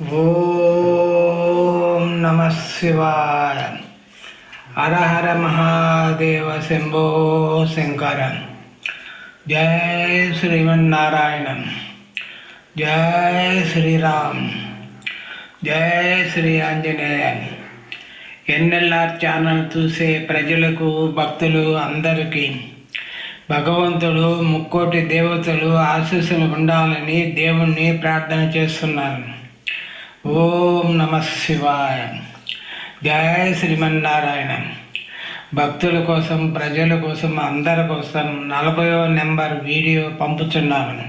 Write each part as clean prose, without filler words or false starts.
ఓం నమ శివాయ. హర హర మహాదేవ శంభో శంకర. జయ శ్రీమన్నారాయణ. జయ శ్రీరామ్. జయ Shri Anjaneya. NLR channel చూసే ప్రజలకు, భక్తులు అందరికీ భగవంతుడు ముక్కోటి దేవతలు ఆశీస్సులు ఉండాలని దేవుణ్ణి ప్రార్థన చేస్తున్నారు. ఓం నమ శివాయ. జయ శ్రీమన్నారాయణ. భక్తుల కోసం, ప్రజల కోసం, అందరి కోసం 40వ నెంబర్ వీడియో పంపుతున్నాను.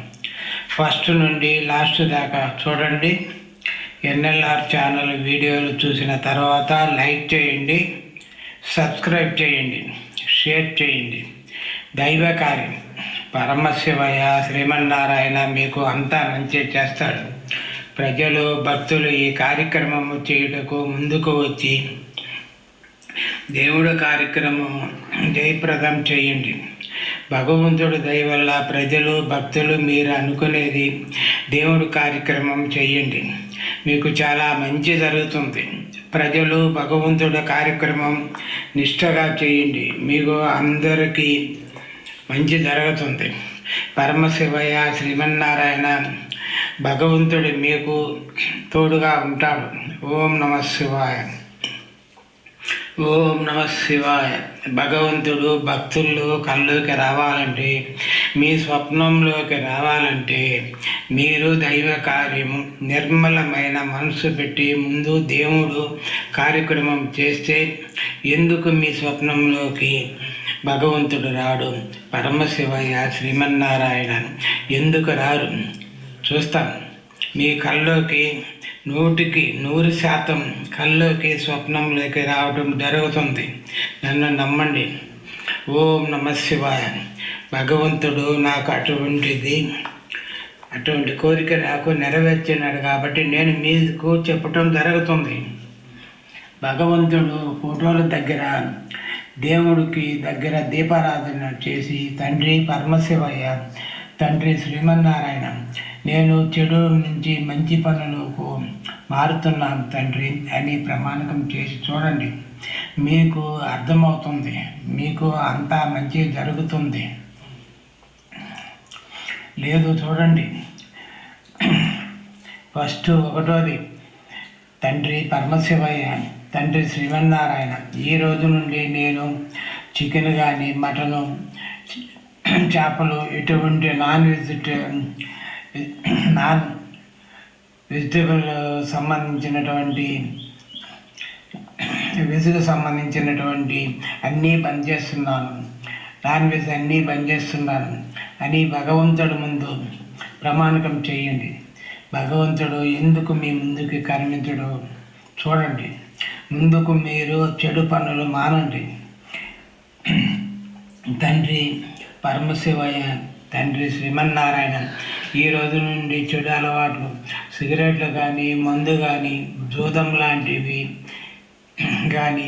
ఫస్ట్ నుండి లాస్ట్ దాకా చూడండి. ఎన్ఎల్ఆర్ ఛానల్ వీడియోలు చూసిన తర్వాత లైక్ చేయండి, సబ్స్క్రైబ్ చేయండి, షేర్ చేయండి. దైవ కార్యం పరమశివయ్య శ్రీమన్నారాయణ మీకు అంతా మంచి చేస్తాడు. ప్రజలు, భక్తులు ఈ కార్యక్రమము చేయుటకు ముందుకు వచ్చి దేవుడు కార్యక్రమం జయప్రదం చేయండి. భగవంతుడు దయ వల్ల ప్రజలు, భక్తులు మీరు అనుకునేది దేవుడు కార్యక్రమం చేయండి, మీకు చాలా మంచి జరుగుతుంది. ప్రజలు భగవంతుడి కార్యక్రమం నిష్ఠగా చేయండి, మీకు అందరికీ మంచి జరుగుతుంది. పరమశివయ్య శ్రీమన్నారాయణ భగవంతుడు మీకు తోడుగా ఉంటాడు. ఓం నమ శివాయ. ఓం నమ శివాయ. భగవంతుడు భక్తుల్లో కల్లోకి రావాలంటే, మీ స్వప్నంలోకి రావాలంటే మీరు దైవ కార్యం నిర్మలమైన మనసు పెట్టి ముందు దేవుడు కార్యక్రమం చేస్తే ఎందుకు మీ స్వప్నంలోకి భగవంతుడు రాడు? పరమశివయ్య శ్రీమన్నారాయణ ఎందుకు రారు? చూస్తాం. మీ కల్లోకి 100% కల్లోకి స్వప్నంలోకి రావడం జరుగుతుంది. నన్ను నమ్మండి. ఓం నమ శివాయ. భగవంతుడు నాకు అటువంటి కోరిక నాకు నెరవేర్చినాడు కాబట్టి నేను మీకు చెప్పటం జరుగుతుంది. భగవంతుడు ఫోటోల దగ్గర, దేవుడికి దగ్గర దీపారాధన చేసి, తండ్రి పరమశివయ్య, తండ్రి శ్రీమన్నారాయణ నేను చెడు నుంచి మంచి పనులకు మారుతున్నాను తండ్రి అని ప్రమాణకం చేసి చూడండి. మీకు అర్థమవుతుంది, మీకు అంతా మంచి జరుగుతుంది. లేదు చూడండి. ఫస్ట్ 1వది తండ్రి పరమశివయ్య, తండ్రి శ్రీమన్నారాయణ ఈ రోజు నుండి నేను చికెన్ కానీ, మటను, చేపలు, ఎటువంటి నాన్ వెజిటేబుల్ సంబంధించినటువంటి వెజ్కి సంబంధించినటువంటి అన్నీ బంద్ చేస్తున్నాను, నాన్ వెజ్ అన్నీ బంద్ చేస్తున్నాను అని భగవంతుడు ముందు ప్రమాణకం చేయండి. భగవంతుడు ఎందుకు మీ ముందుకు కరుణించడు చూడండి. ముందుకు మీరు చెడు పనులు మానండి. తండ్రి పరమశివయ్య, తండ్రి శ్రీమన్నారాయణ ఈ రోజు నుండి చెడు అలవాట్లు, సిగరెట్లు కానీ, మందు కానీ, జూదం లాంటివి కానీ,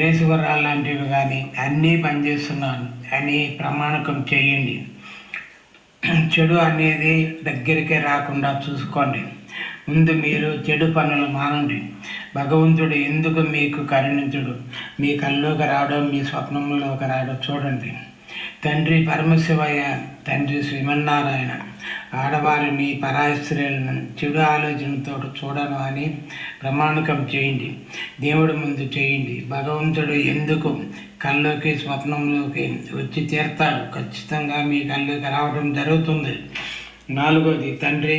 రేసు గుర్రాలు లాంటివి కానీ అన్నీ పనిచేస్తున్నాను అని ప్రమాణకం చేయండి. చెడు అనేది దగ్గరికి రాకుండా చూసుకోండి. ముందు మీరు చెడు పనులు మానండి. భగవంతుడు ఎందుకు మీకు కరుణించుడు? మీ కల్లోకి రావడం, మీ స్వప్నంలోకి రావడం చూడండి. తండ్రి పరమశివయ్య, తండ్రి శ్రీమన్నారాయణ ఆడవారిని, పరాయి స్త్రీలను చెడు ఆలోచనతో చూడను అని ప్రమాణకం చేయండి. దేవుడి ముందు చేయండి. భగవంతుడు ఎందుకు కల్లోకి, స్వప్నంలోకి వచ్చి తీరుతాడు. ఖచ్చితంగా మీ కల్లోకి రావడం జరుగుతుంది. 4వది తండ్రి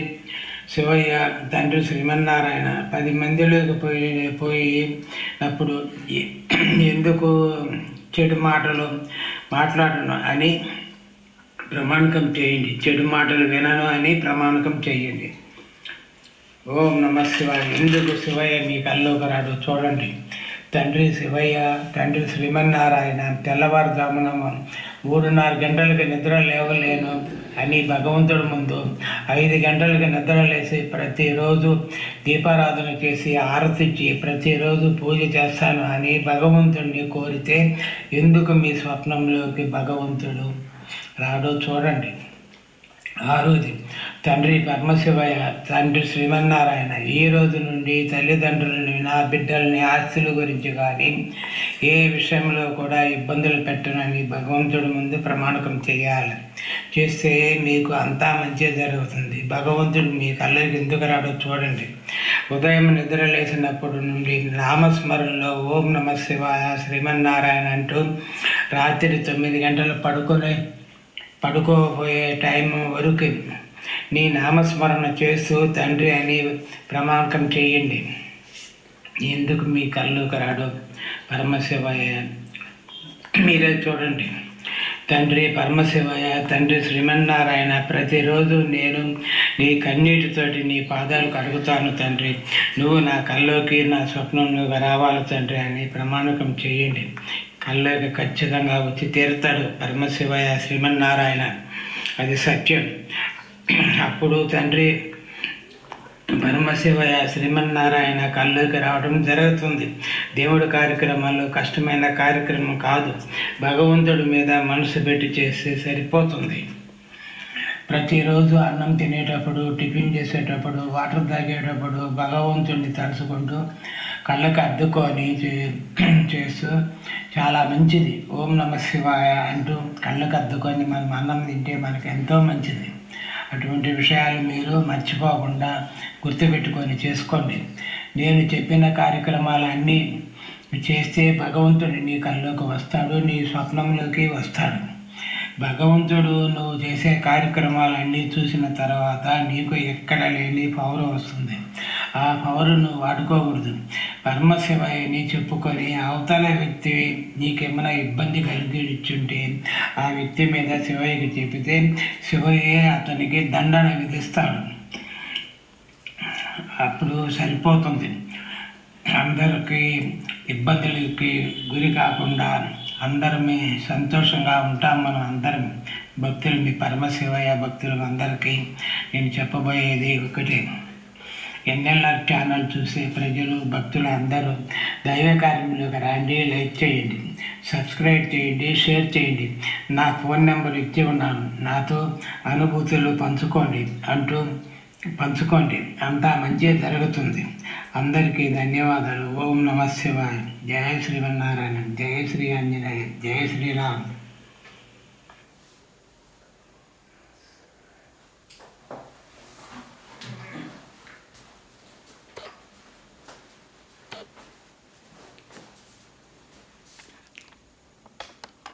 శివయ్య, తండ్రి శ్రీమన్నారాయణ 10 మందిలోకి పోయినప్పుడు ఎందుకు చెడు మాటలు మాట్లాడను అని ప్రమాణకం చేయండి. చెడు మాటలు వినను అని ప్రమాణకం చేయండి. ఓం నమ శివాయ. ఎందుకు శివయ్య మీ కల్లోకి రాడు చూడండి. తండ్రి శివయ్య, తండ్రి శ్రీమన్నారాయణ తెల్లవారుజామున 3:30 గంటలకి నిద్ర లేవలేను అని భగవంతుడి ముందు 5 గంటలకి నిద్ర లేచి ప్రతిరోజు దీపారాధన చేసి, ఆరతిచ్చి ప్రతిరోజు పూజ చేస్తాను అని భగవంతుడిని కోరితే ఎందుకు మీ స్వప్నంలోకి భగవంతుడు రాడో చూడండి. ఆ రోజు తండ్రి పరమశివయ్య, తండ్రి శ్రీమన్నారాయణ ఈ రోజు నుండి తల్లిదండ్రులని, నా బిడ్డల్ని ఆస్తుల గురించి కానీ ఏ విషయంలో కూడా ఇబ్బందులు పెట్టనని భగవంతుడి ముందు ప్రమాణకం చేయాలి. చేస్తే మీకు అంతా మంచి జరుగుతుంది. భగవంతుడు మీ కళ్ళకి ఎందుకు రాడో చూడండి. ఉదయం నిద్ర లేచినప్పుడు నుండి నామస్మరణలో ఓం నమ శివాయ, శ్రీమన్నారాయణ అంటూ రాత్రి 9 గంటలు పడుకోబోయే టైం వరకు నీ నామస్మరణ చేస్తూ తండ్రి అని ప్రమాణకం చేయండి. ఎందుకు మీ కళ్ళుకి రాడు పరమశివయ్య? మీరే చూడండి. తండ్రి పరమశివయ్య, తండ్రి శ్రీమన్నారాయణ, ప్రతిరోజు నేను నీ కన్నీటితోటి నీ పాదాలు కడుగుతాను తండ్రి. నువ్వు నా కల్లోకి, నా స్వప్నంలోకి రావాలి తండ్రి అని ప్రమాణకం చేయండి. కళ్ళకి ఖచ్చితంగా వచ్చి తీరుతాడు పరమశివయ్య, శ్రీమన్నారాయణ. అది సత్యం. అప్పుడు తండ్రి పరమశివయ్య, శ్రీమన్నారాయణ కళ్ళకి రావడం జరుగుతుంది. దేవుడి కార్యక్రమాలు కష్టమైన కార్యక్రమం కాదు. భగవంతుడి మీద మనసు పెట్టి చేస్తే సరిపోతుంది. ప్రతిరోజు అన్నం తినేటప్పుడు, టిఫిన్ చేసేటప్పుడు, వాటర్ తాగేటప్పుడు భగవంతుడిని తలుచుకుంటూ కళ్ళకి అద్దుకొని చేస్తూ చాలా మంచిది. ఓం నమ శివాయ అంటూ కళ్ళకు అద్దుకొని మనం అన్నం తింటే మనకు ఎంతో మంచిది. అటువంటి విషయాలు మీరు మర్చిపోకుండా గుర్తుపెట్టుకొని చేసుకోండి. నేను చెప్పిన కార్యక్రమాలన్నీ చేస్తే భగవంతుడు నీ కళ్ళలోకి వస్తాడు, నీ స్వప్నంలోకి వస్తాడు. భగవంతుడు నువ్వు చేసే కార్యక్రమాలన్నీ చూసిన తర్వాత నీకు ఎక్కడ లేని పవర్ వస్తుంది. ఆ పవర్ నువ్వు వాడుకోకూడదు. పరమశివయ్యని చెప్పుకొని అవతల వ్యక్తి నీకేమైనా ఇబ్బంది కలిగించుంటే ఆ వ్యక్తి మీద శివయ్యకి చెబితే శివయ్యే అతనికి దండన విధిస్తాడు. అప్పుడు సరిపోతుంది. అందరికీ ఇబ్బందులకి గురి కాకుండా అందరమే సంతోషంగా ఉంటాం. మనం అందరం భక్తులు, మీ పరమశివయ్య భక్తులు అందరికీ నేను చెప్పబోయేది ఒకటే. ఎన్ఎల్ఆర్ ఛానల్ చూసే ప్రజలు, భక్తులు అందరూ దైవ కార్యంలోకి రండి. లైక్ చేయండి, సబ్స్క్రైబ్ చేయండి, షేర్ చేయండి. నా ఫోన్ నెంబర్ ఇచ్చి ఉన్నాను. నాతో అనుభూతులు పంచుకోండి. అంతా మంచి జరుగుతుంది. అందరికీ ధన్యవాదాలు. ఓం నమ శివాయ. జయ శ్రీమన్నారాయణ, జయ శ్రీ ఆంజనేయ, జయ శ్రీరామ్.